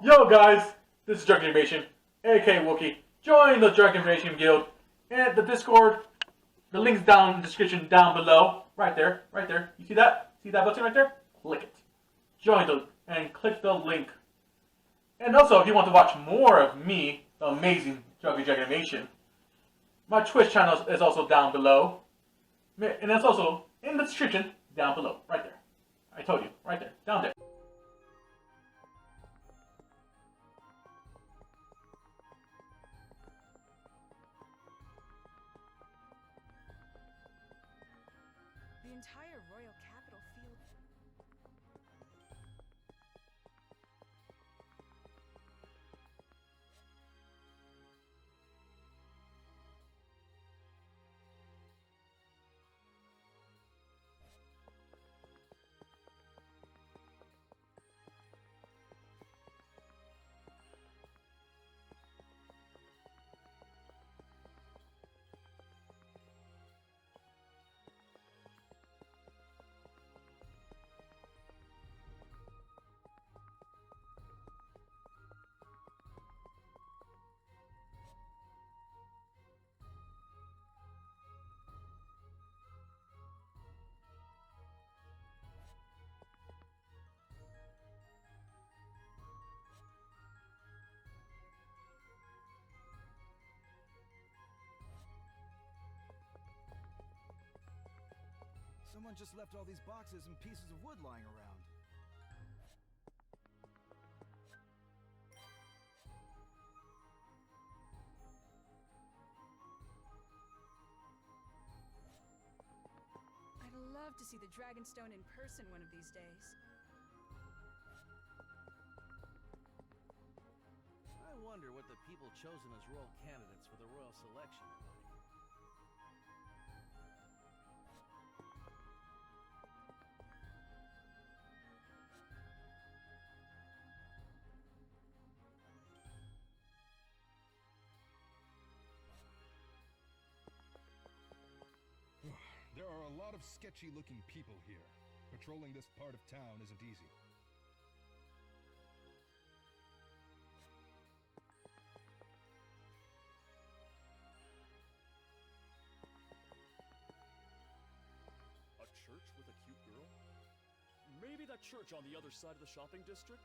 Yo guys, this is Drunken Invasion, aka Wookie. Join the Drunken Invasion Guild and the Discord. The link's down in the description down below. Right there, right there. You see that? See that button right there? Click it. Join the and click the link. And also, if you want to watch more of me, the amazing Drunken Animation, my Twitch channel is also down below. And it's also in the description down below. Right there. I told you. Right there. Down there. The entire royal capital field. Someone just left all these boxes and pieces of wood lying around. I'd love to see the Dragonstone in person one of these days. I wonder what the people chosen as royal candidates for the royal selection are like. There are a lot of sketchy-looking people here. Patrolling this part of town isn't easy. A church with a cute girl? Maybe that church on the other side of the shopping district?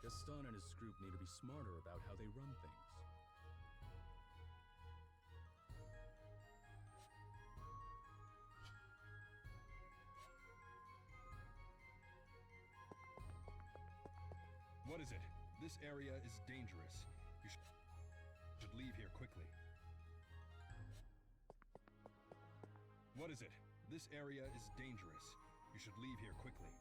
Gaston and his group need to be smarter about how they run things. What is it? This area is dangerous. You should leave here quickly. What is it? This area is dangerous. You should leave here quickly.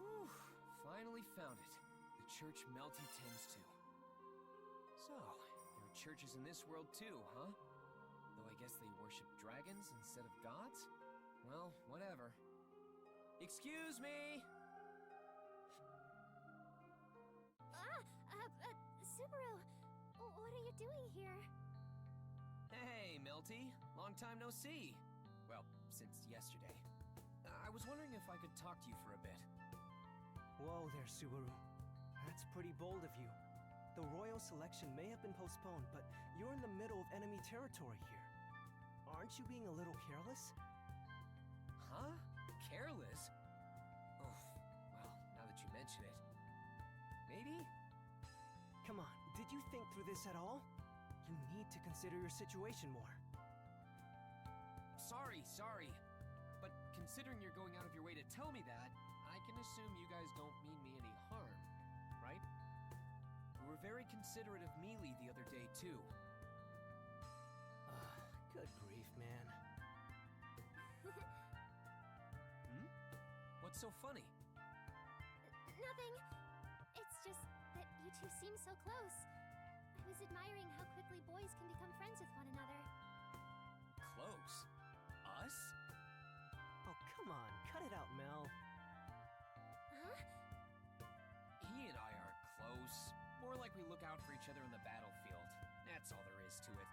Whew, finally found it. The church Melty tends to. So, there are churches in this world too, huh? Though I guess they worship dragons instead of gods? Well, whatever. Excuse me! Subaru, what are you doing here? Hey, Melty. Long time no see. Well, since yesterday. I was wondering if I could talk to you for a bit. Whoa there, Subaru. That's pretty bold of you. The royal selection may have been postponed, but you're in the middle of enemy territory here. Aren't you being a little careless? Huh? Careless? Oof. Well, now that you mention it. Maybe? Come on, did you think through this at all? You need to consider your situation more. Sorry. But considering you're going out of your way to tell me that, I can assume you guys don't mean me any harm, right? You were very considerate of Mealy the other day, too. Good grief, man. What's so funny? Nothing. It's just that you two seem so close. I was admiring how quickly boys can become friends with one another. Close? Us? Oh, come on, cut it out, Mel. Huh? He and I aren't close. More like we look out for each other in the battlefield. That's all there is to it.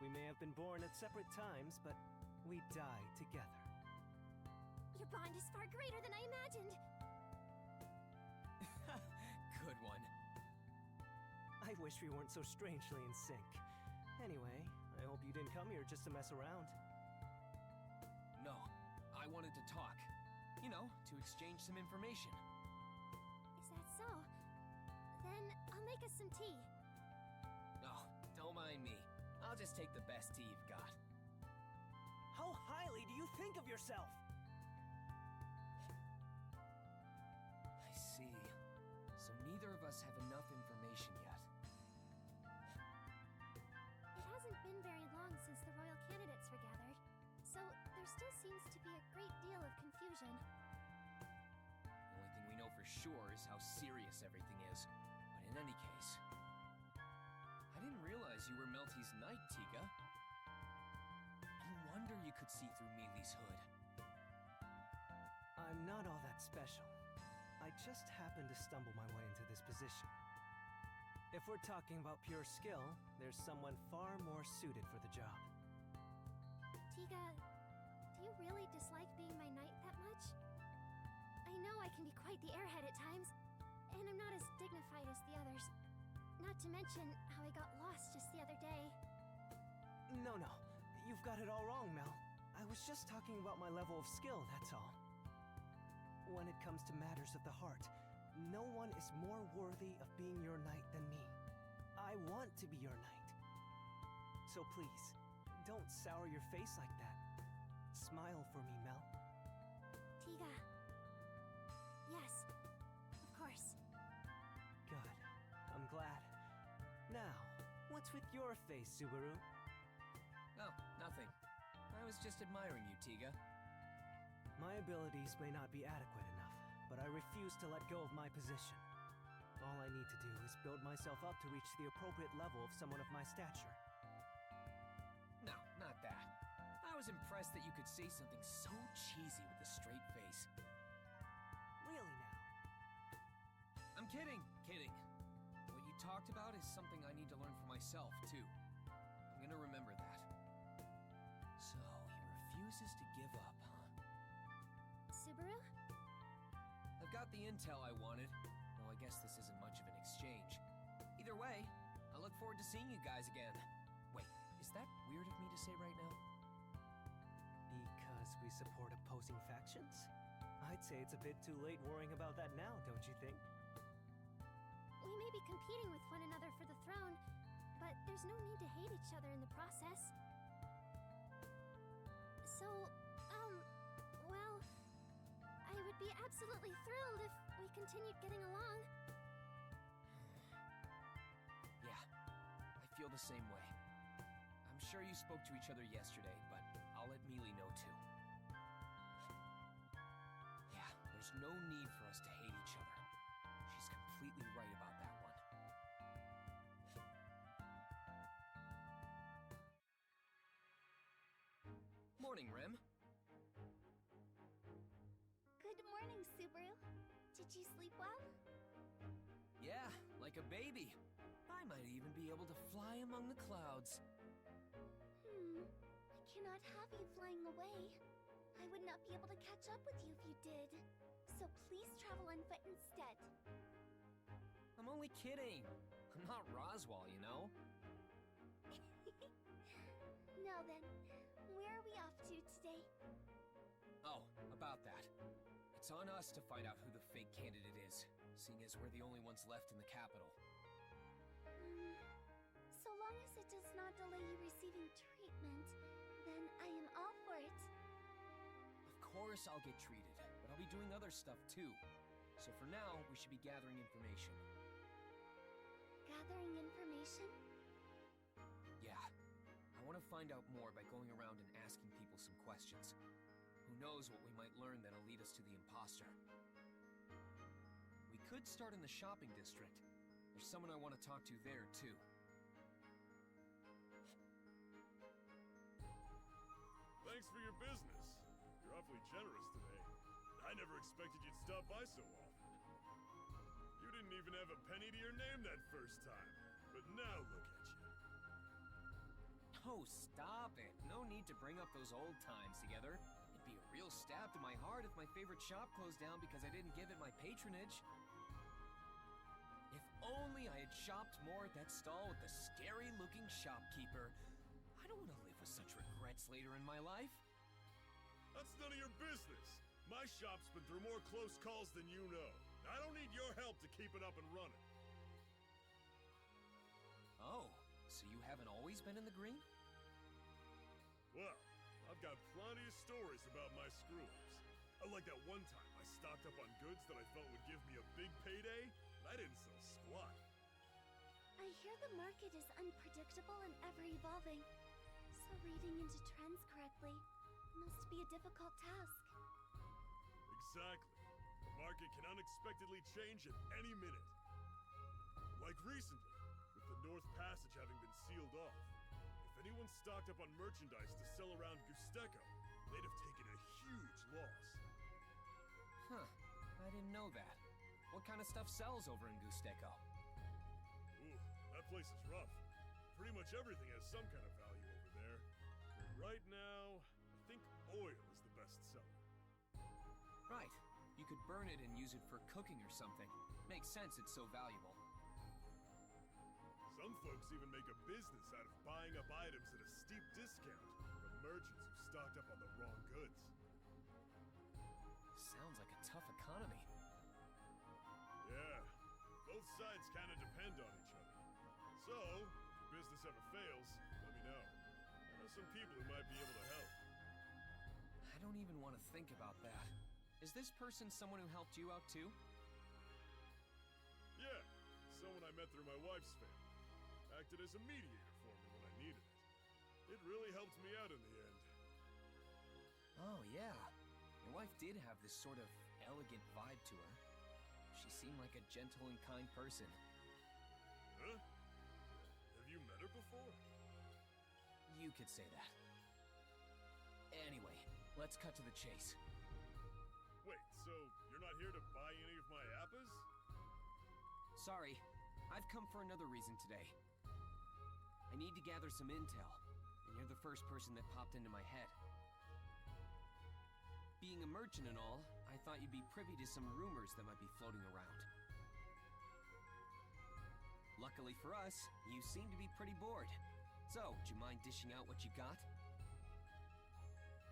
We may have been born at separate times, but we die together. Your bond is far greater than I imagined. Good one. I wish we weren't so strangely in sync. Anyway, I hope you didn't come here just to mess around. No, I wanted to talk. You know, to exchange some information. Is that so? Then I'll make us some tea. Oh, don't mind me. I'll just take the best tea you've got. How highly do you think of yourself? I see. So neither of us have enough information yet. It hasn't been very long since the royal candidates were gathered, so there still seems to be a great deal of confusion. The only thing we know for sure is how serious everything is. But in any case, I didn't realize you were Melty's knight, Tiga. No wonder you could see through Mealy's hood. I'm not all that special. I just happened to stumble my way into this position. If we're talking about pure skill, there's someone far more suited for the job. Tiga, do you really dislike being my knight that much? I know I can be quite the airhead at times, and I'm not as dignified as the others. Not to mention how I got lost just the other day. No, you've got it all wrong, Mel. I was just talking about my level of skill, that's all. When it comes to matters of the heart, no one is more worthy of being your knight than me. I want to be your knight. So please, don't sour your face like that. Smile for me, Mel. Tiga. Yes, of course. Good. I'm glad. Now, what's with your face, Subaru? Oh, nothing. I was just admiring you, Tiga. My abilities may not be adequate enough, but I refuse to let go of my position. All I need to do is build myself up to reach the appropriate level of someone of my stature. No, not that. I was impressed that you could say something so cheesy with a straight face. Really now? I'm kidding. What you talked about is something I need to learn for myself, too. I'm gonna remember that. So, he refuses to give up, huh? Subaru? I've got the intel I wanted, though I guess this isn't much of an exchange. Either way, I look forward to seeing you guys again. Wait, is that weird of me to say right now? Because we support opposing factions? I'd say it's a bit too late worrying about that now, don't you think? We may be competing with one another for the throne, but there's no need to hate each other in the process. So, well, I would be absolutely thrilled if we continued getting along. Yeah, I feel the same way. I'm sure you spoke to each other yesterday, but I'll let Mealy know too. Yeah, there's no need for us to hate each other. She's completely right about that one. Morning, Rem. Good morning, Subaru. Did you sleep well? Yeah, like a baby. I might even be able to fly among the clouds. I cannot have you flying away. I would not be able to catch up with you if you did. So please travel on foot instead. I'm only kidding. I'm not Roswell, you know? Now then, where are we off to today? Oh, about that. It's on us to find out who the fake candidate is, seeing as we're the only ones left in the capital. So long as it does not delay you receiving treatment, then I am all for it. Of course I'll get treated, but I'll be doing other stuff too. So for now, we should be gathering information. Gathering information? Yeah. I want to find out more by going around and asking people some questions. Who knows what we might learn that'll lead us to the imposter. We could start in the shopping district. There's someone I want to talk to there, too. Thanks for your business. You're awfully generous today. I never expected you'd stop by so often. You didn't even have a penny to your name that first time. But now look at you. Oh, stop it. No need to bring up those old times together. It'd be a real stab to my heart if my favorite shop closed down because I didn't give it my patronage. If only I had shopped more at that stall with the scary-looking shopkeeper. I don't want to live with such regrets later in my life. That's none of your business. My shop's been through more close calls than you know. I don't need your help to keep it up and running. Oh, so you haven't always been in the green? Well, I've got plenty of stories about my screw-ups. Like that one time I stocked up on goods that I felt would give me a big payday, and I didn't sell squat. I hear the market is unpredictable and ever-evolving. So reading into trends correctly must be a difficult task. Exactly. The market can unexpectedly change at any minute. Like recently, with the North Passage having been sealed off. If anyone stocked up on merchandise to sell around Gusteco, they'd have taken a huge loss. Huh. I didn't know that. What kind of stuff sells over in Gusteco? Ooh, that place is rough. Pretty much everything has some kind of value over there. But right now, I think oil is the best seller. Right. You could burn it and use it for cooking or something. Makes sense it's so valuable. Some folks even make a business out of buying up items at a steep discount from merchants who stocked up on the wrong goods. Sounds like a tough economy. Yeah, both sides kind of depend on each other. So, if your business ever fails, let me know. I know some people who might be able to help. I don't even want to think about that. Is this person someone who helped you out too? Yeah, someone I met through my wife's family. Acted as a mediator for me when I needed it. It really helped me out in the end. Oh, yeah. Your wife did have this sort of elegant vibe to her. She seemed like a gentle and kind person. Huh? Have you met her before? You could say that. Anyway, let's cut to the chase. Wait, so you're not here to buy any of my appas? Sorry, I've come for another reason today. I need to gather some intel, and you're the first person that popped into my head. Being a merchant and all, I thought you'd be privy to some rumors that might be floating around. Luckily for us, you seem to be pretty bored. So, would you mind dishing out what you got?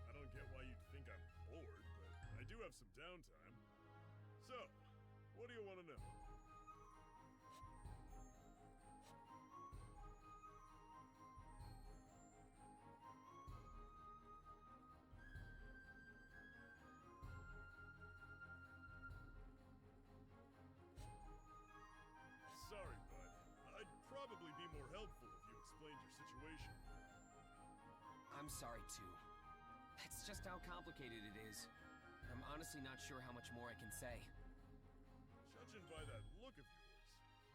I don't get why you'd think I'm bored, but I do have some downtime. So, what do you want to know? Sorry, bud. I'd probably be more helpful if you explained your situation. I'm sorry, too. That's just how complicated it is. I'm honestly not sure how much more I can say. Judging by that look of yours,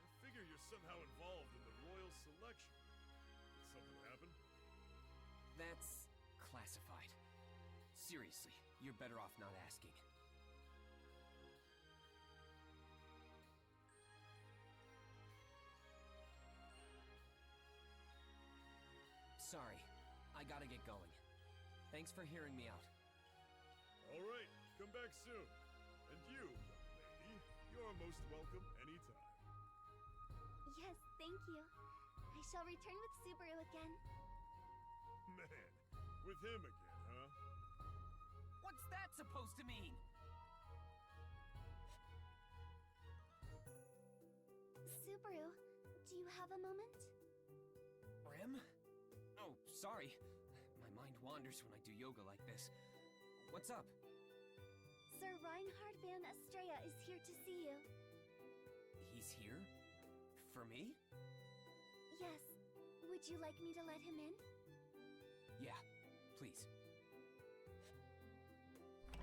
I figure you're somehow involved in the royal selection. Did something happen? That's classified. Seriously, you're better off not asking. Sorry, I gotta get going. Thanks for hearing me out. All right, come back soon. And you, young lady, you're most welcome anytime. Yes, thank you. I shall return with Subaru again. Man, with him again, huh? What's that supposed to mean? Subaru, do you have a moment? Brim? Oh, sorry. My mind wanders when I do yoga like this. What's up? Sir Reinhard van Estrella is here to see you. He's here? For me? Yes. Would you like me to let him in? Yeah, please.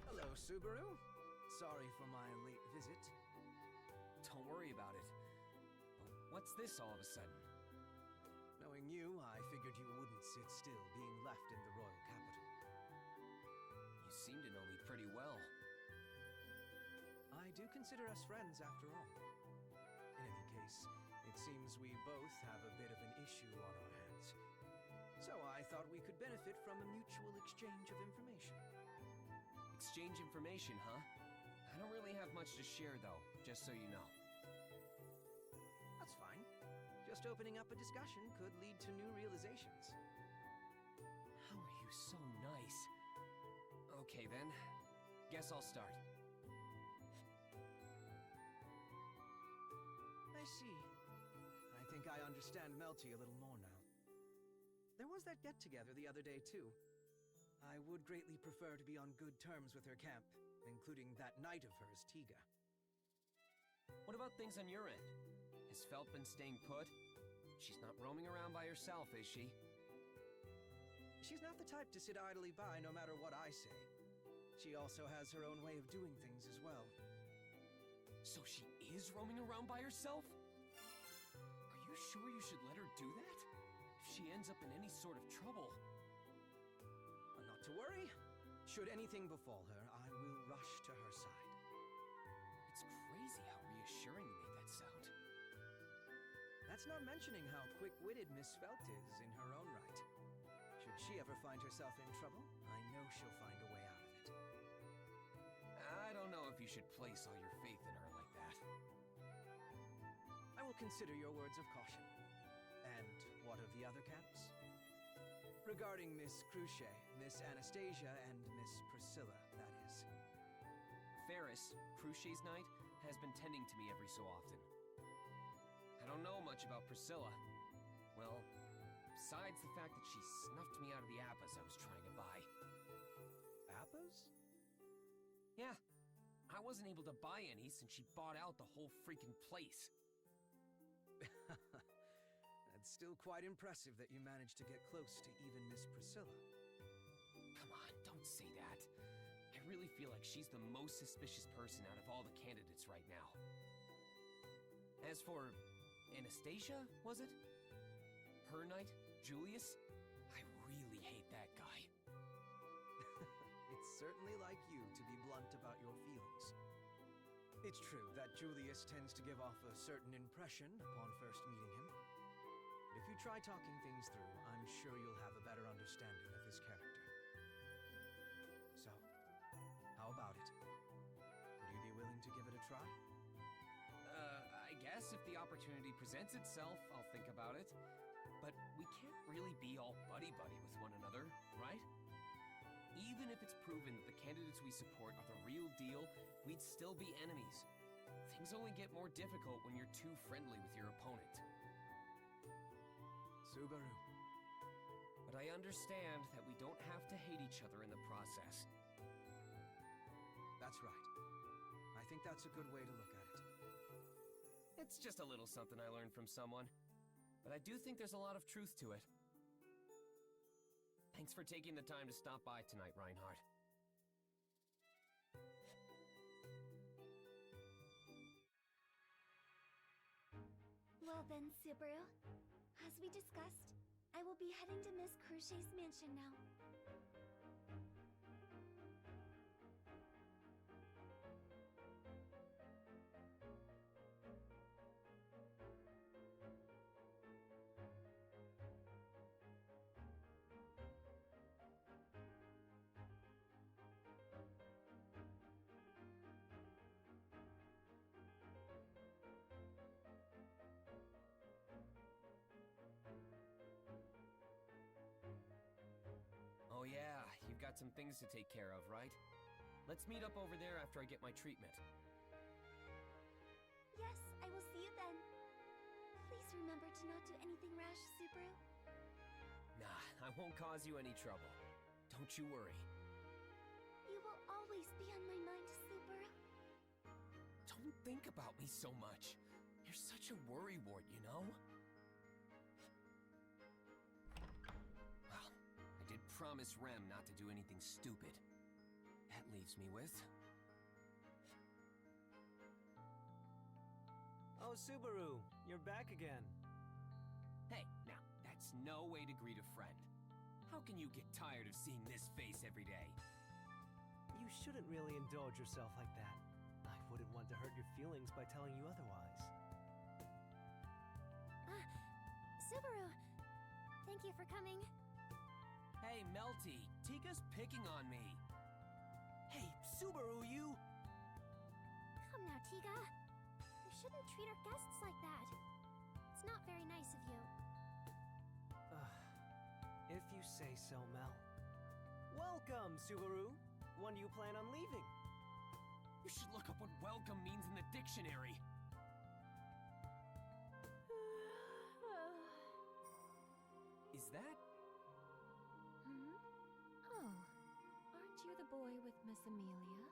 Hello, Subaru. Sorry for my late visit. Don't worry about it. But what's this all of a sudden? Knowing you, I figured you wouldn't sit still being left in the royal capital. You seem to know me pretty well. I do consider us friends after all. In any case, it seems we both have a bit of an issue on our hands. So I thought we could benefit from a mutual exchange of information. Exchange information, huh? I don't really have much to share, though, just so you know. That's fine. Just opening up a discussion could lead to new realizations. How are you so nice? Okay, then. Guess I'll start. I see. I think I understand Melty a little more now. There was that get-together the other day, too. I would greatly prefer to be on good terms with her camp, including that knight of hers, Tiga. What about things on your end? Has Felt been staying put? She's not roaming around by herself, is she? She's not the type to sit idly by no matter what I say. She also has her own way of doing things as well. So she is roaming around by herself? Are you sure you should let her do that? If she ends up in any sort of trouble... Not to worry. Should anything befall her, I will rush to her side. It's crazy how reassuring you make that sound. That's not mentioning how quick-witted Miss Felt is in her own right. Should she ever find herself in trouble, I know she'll find a way out of it. I don't know if you should place all your faith in her like that. I will consider your words of caution. And what of the other camps? Regarding Miss Cruce, Miss Anastasia, and Miss Priscilla, that is. Ferris, Cruce's knight, has been tending to me every so often. I don't know much about Priscilla. Well, besides the fact that she snuffed me out of the appas I was trying to buy. Appas? Yeah, I wasn't able to buy any since she bought out the whole freaking place. It's still quite impressive that you managed to get close to even Miss Priscilla. Come on, don't say that. I really feel like she's the most suspicious person out of all the candidates right now. As for Anastasia, was it? Her knight, Julius? I really hate that guy. It's certainly like you to be blunt about your feelings. It's true that Julius tends to give off a certain impression upon first meeting him. But if you try talking things through, I'm sure you'll have a better understanding of his character. So, how about it? Would you be willing to give it a try? I guess if the opportunity presents itself, I'll think about it. But we can't really be all buddy-buddy with one another, right? Even if it's proven that the candidates we support are the real deal, we'd still be enemies. Things only get more difficult when you're too friendly with your opponent. Subaru. But I understand that we don't have to hate each other in the process. That's right. I think that's a good way to look at it. It's just a little something I learned from someone. But I do think there's a lot of truth to it. Thanks for taking the time to stop by tonight, Reinhard. Well then, Subaru. As we discussed, I will be heading to Miss Cruce's mansion now. got some things to take care of, right? Let's meet up over there after I get my treatment. Yes, I will see you then. Please remember to not do anything rash, Subaru. Nah, I won't cause you any trouble. Don't you worry. You will always be on my mind, Subaru. Don't think about me so much. You're such a worrywart, you know? Well, I did promise Rem not to do anything stupid. That leaves me with... Oh, Subaru, you're back again. Hey, now, that's no way to greet a friend. How can you get tired of seeing this face every day? You shouldn't really indulge yourself like that. I wouldn't want to hurt your feelings by telling you otherwise. Subaru, thank you for coming. Hey, Melty, Tiga's picking on me. Hey, Subaru, you... Come now, Tiga. You shouldn't treat our guests like that. It's not very nice of you. If you say so, Mel. Welcome, Subaru. When do you plan on leaving? You should look up what welcome means in the dictionary. Is that... Hmm? Oh, aren't you the boy with Miss Amelia?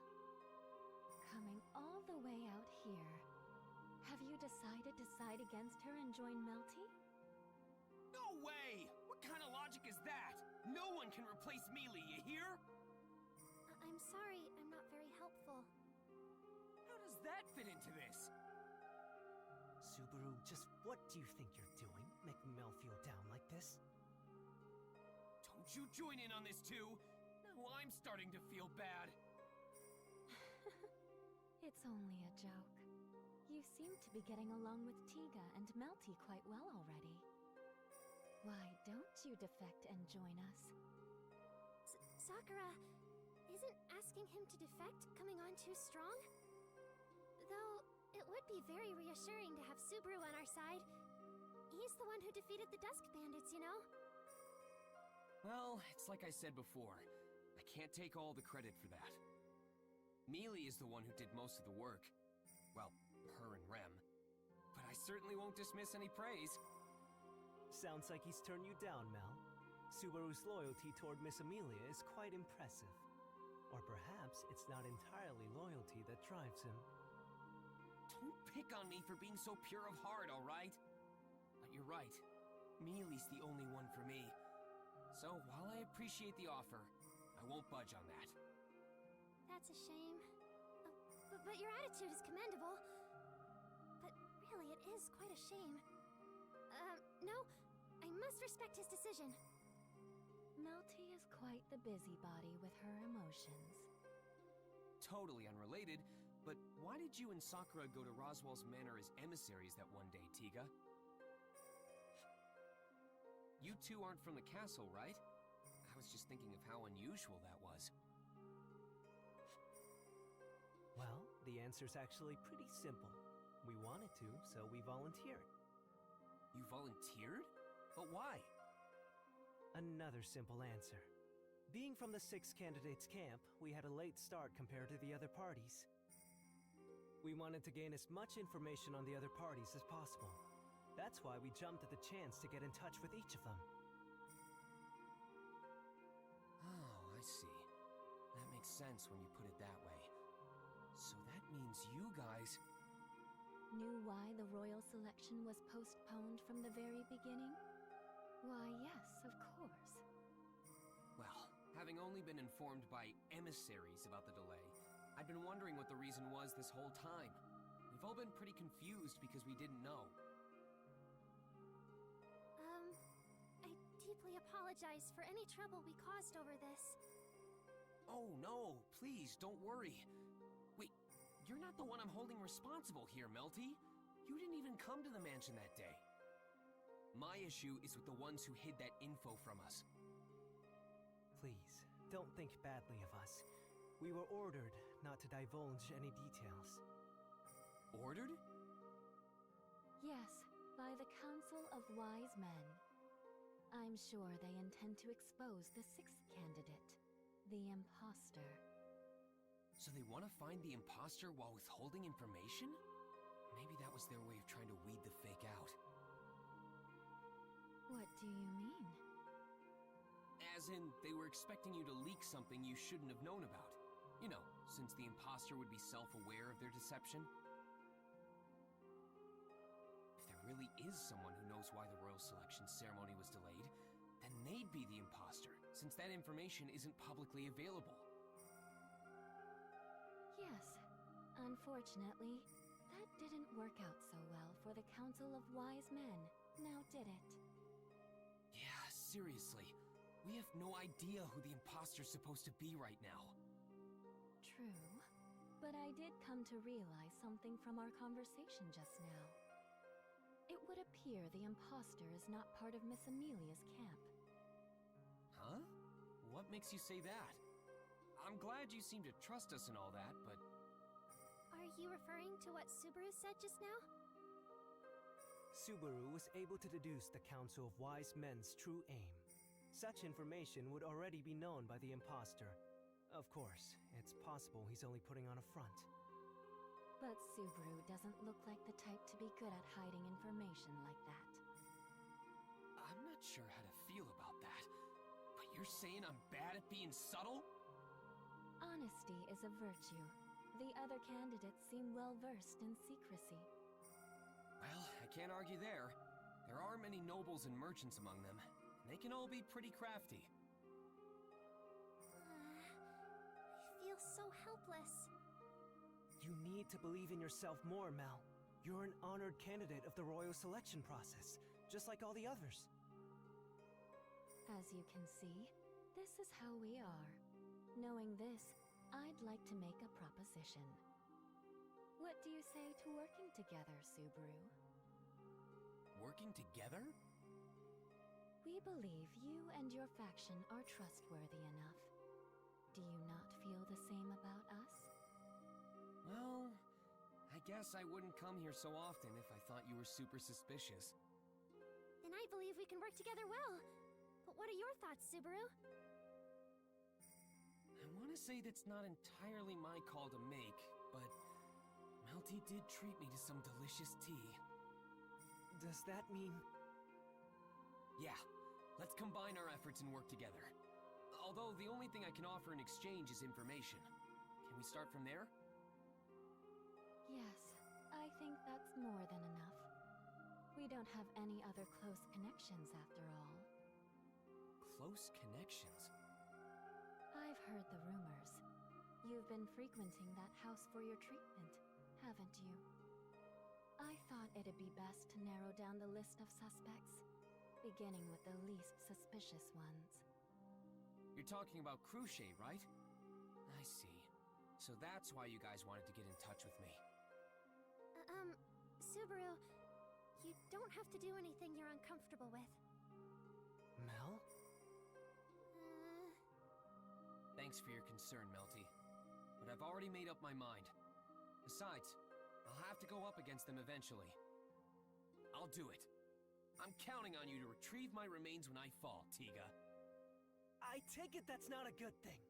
Coming all the way out here. Have you decided to side against her and join Melty? No way! What kind of logic is that? No one can replace Mealy, you hear? I'm sorry, I'm not very helpful. How does that fit into this? Subaru, just what do you think you're doing? Making Mel feel down like this? Don't you join in on this too? Now I'm starting to feel bad. It's only a joke. You seem to be getting along with Tiga and Melty quite well already. Why don't you defect and join us? Sakura, isn't asking him to defect coming on too strong? Though, it would be very reassuring to have Subaru on our side. He's the one who defeated the Dusk Bandits, you know? Well, it's like I said before. I can't take all the credit for that. Mealy is the one who did most of the work. Well, her and Rem. But I certainly won't dismiss any praise. Sounds like he's turned you down, Mel. Subaru's loyalty toward Miss Amelia is quite impressive. Or perhaps it's not entirely loyalty that drives him. Don't pick on me for being so pure of heart, alright? But you're right. Mealy's the only one for me. So, while I appreciate the offer, I won't budge on that. That's a shame. But your attitude is commendable. But really, it is quite a shame. No, I must respect his decision. Melty is quite the busybody with her emotions. Totally unrelated, but why did you and Sakura go to Roswell's Manor as emissaries that one day, Tiga? You two aren't from the castle, right? I was just thinking of how unusual that was. Well, the answer's actually pretty simple. We wanted to, so we volunteered. You volunteered? But why? Another simple answer. Being from the 6 candidates camp, we had a late start compared to the other parties. We wanted to gain as much information on the other parties as possible. That's why we jumped at the chance to get in touch with each of them. Oh, I see. That makes sense when you put it that way. So that means you guys... Knew why the royal selection was postponed from the very beginning? Why, yes, of course. Well, having only been informed by emissaries about the delay, I'd been wondering what the reason was this whole time. We've all been pretty confused because we didn't know. I deeply apologize for any trouble we caused over this. Oh, no, please, don't worry. Wait, you're not the one I'm holding responsible here, Melty. You didn't even come to the mansion that day. My issue is with the ones who hid that info from us. Please, don't think badly of us. We were ordered not to divulge any details. Ordered? Yes, by the Council of Wise Men. I'm sure they intend to expose the 6th candidate. The imposter. So they want to find the imposter while withholding information? Maybe that was their way of trying to weed the fake out. What do you mean? As in, they were expecting you to leak something you shouldn't have known about. You know, since the imposter would be self-aware of their deception. If there really is someone who knows why the royal selection ceremony was delayed, then they'd be the imposter, since that information isn't publicly available. Yes. Unfortunately, that didn't work out so well for the Council of Wise Men, now did it? Yeah, seriously. We have no idea who the imposter's supposed to be right now. True. But I did come to realize something from our conversation just now. It would appear the imposter is not part of Miss Amelia's camp. Huh? What makes you say that? I'm glad you seem to trust us and all that, but... Are you referring to what Subaru said just now? Subaru was able to deduce the Council of Wise Men's true aim. Such information would already be known by the imposter. Of course, it's possible he's only putting on a front. But Subaru doesn't look like the type to be good at hiding information like that. I'm not sure how to feel about that. But you're saying I'm bad at being subtle? Honesty is a virtue. The other candidates seem well-versed in secrecy. Well, I can't argue there. There are many nobles and merchants among them, and they can all be pretty crafty. I feel so helpless. You need to believe in yourself more, Mel. You're an honored candidate of the royal selection process, just like all the others. As you can see, this is how we are. Knowing this, I'd like to make a proposition. What do you say to working together, Subaru? Working together? We believe you and your faction are trustworthy enough. Do you not feel the same about us? Well, I guess I wouldn't come here so often if I thought you were super suspicious. Then I believe we can work together well. But what are your thoughts, Subaru? I want to say that's not entirely my call to make, but Melty did treat me to some delicious tea. Does that mean... Yeah, let's combine our efforts and work together. Although the only thing I can offer in exchange is information. Can we start from there? Yes, I think that's more than enough. We don't have any other close connections after all. Close connections? I've heard the rumors. You've been frequenting that house for your treatment, haven't you? I thought it'd be best to narrow down the list of suspects, beginning with the least suspicious ones. You're talking about Cruchet, right? I see. So that's why you guys wanted to get in touch with me. Subaru, you don't have to do anything you're uncomfortable with. Mel? Thanks for your concern, Melty. But I've already made up my mind. Besides, I'll have to go up against them eventually. I'll do it. I'm counting on you to retrieve my remains when I fall, Tiga. I take it that's not a good thing.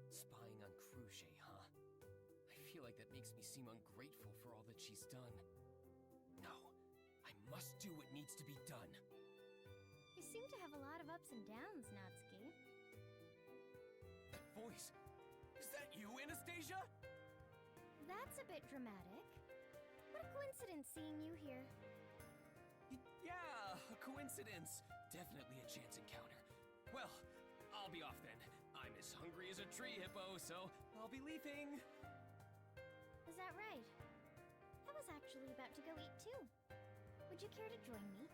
Spying on Cruchet, huh? I feel like that makes me seem ungrateful for all that she's done. No, I must do what needs to be done. You seem to have a lot of ups and downs, Natsuki. That voice! Is that you, Anastasia? That's a bit dramatic. What a coincidence seeing you here. Yeah, a coincidence. Definitely a chance encounter. Well, I'll be off then. I'm as hungry as a tree hippo, so I'll be leaving. Is that right? I was actually about to go eat too. Would you care to join me?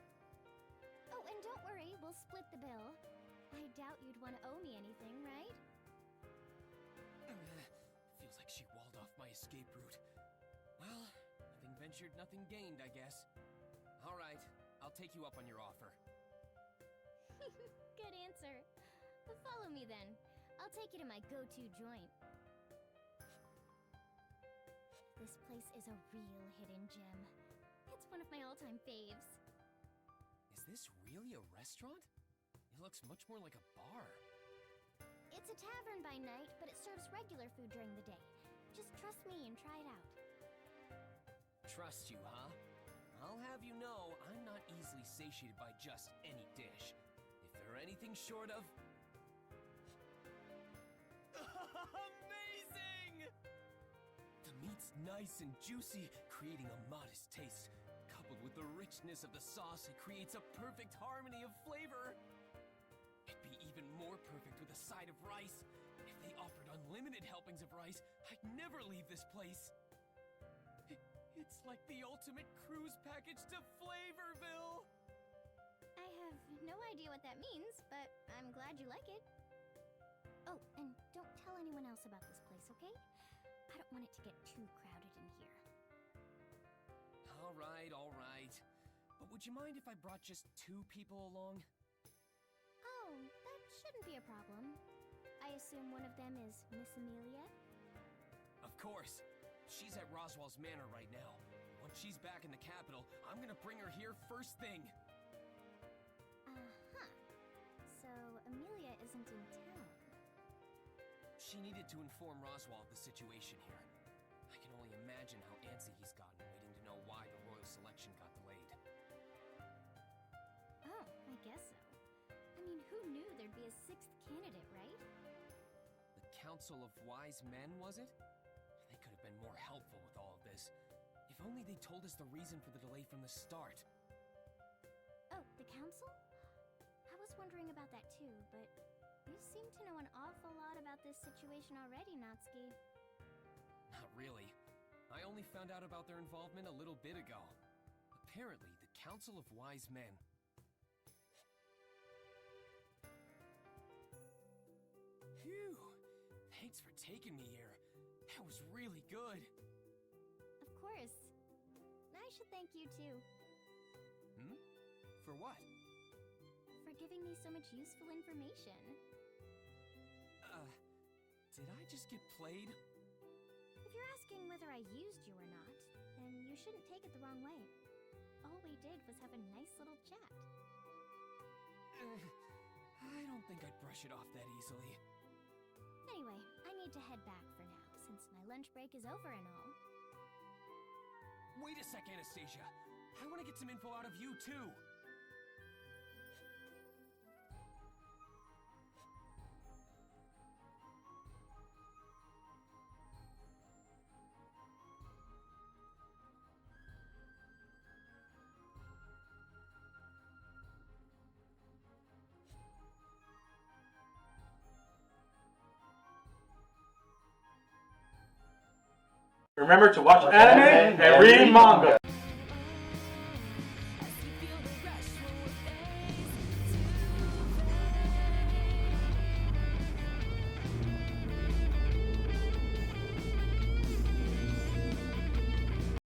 Oh, and don't worry, we'll split the bill. I doubt you'd want to owe me anything, right? Feels like she walled off my escape route. Well, nothing ventured, nothing gained, I guess. All right, I'll take you up on your offer. Good answer. Follow me then. I'll take you to my go-to joint. This place is a real hidden gem. It's one of my all-time faves. Is this really a restaurant? It looks much more like a bar. It's a tavern by night, but it serves regular food during the day. Just trust me and try it out. Trust you, huh? I'll have you know, I'm not easily satiated by just any dish. If they're anything short of... Amazing! The meat's nice and juicy, creating a modest taste. Coupled with the richness of the sauce, it creates a perfect harmony of flavor. It'd be even more perfect with a side of rice. If they offered unlimited helpings of rice, I'd never leave this place. It's like the ultimate cruise package to Flavorville! I have no idea what that means, but I'm glad you like it. Oh, and don't tell anyone else about this place, okay? I don't want it to get too crowded in here. All right. But would you mind if I brought just 2 people along? Oh, that shouldn't be a problem. I assume one of them is Miss Amelia? Of course. She's at Roswell's Manor right now. Once she's back in the capital, I'm gonna bring her here first thing. Uh-huh. So, Amelia isn't in town. She needed to inform Roswell of the situation here. I can only imagine how antsy he's gotten waiting to know why the royal selection got delayed. Oh, I guess so. I mean, who knew there'd be a 6th candidate, right? The Council of Wise Men, was it? They could have been more helpful with all of this. If only they told us the reason for the delay from the start. Oh, the council? I was wondering about that too, but you seem to know an awful lot about this situation already, Natsuki. Not really. I only found out about their involvement a little bit ago. Apparently, the Council of Wise Men. Phew! Thanks for taking me here. That was really good. Of course. I should thank you too. For what? For giving me so much useful information. Did I just get played? If you're asking whether I used you or not, then you shouldn't take it the wrong way. All we did was have a nice little chat. I don't think I'd brush it off that easily. Anyway, I need to head back for now, since my lunch break is over and all. Wait a sec, Anastasia. I want to get some info out of you, too. Remember to watch anime and read manga.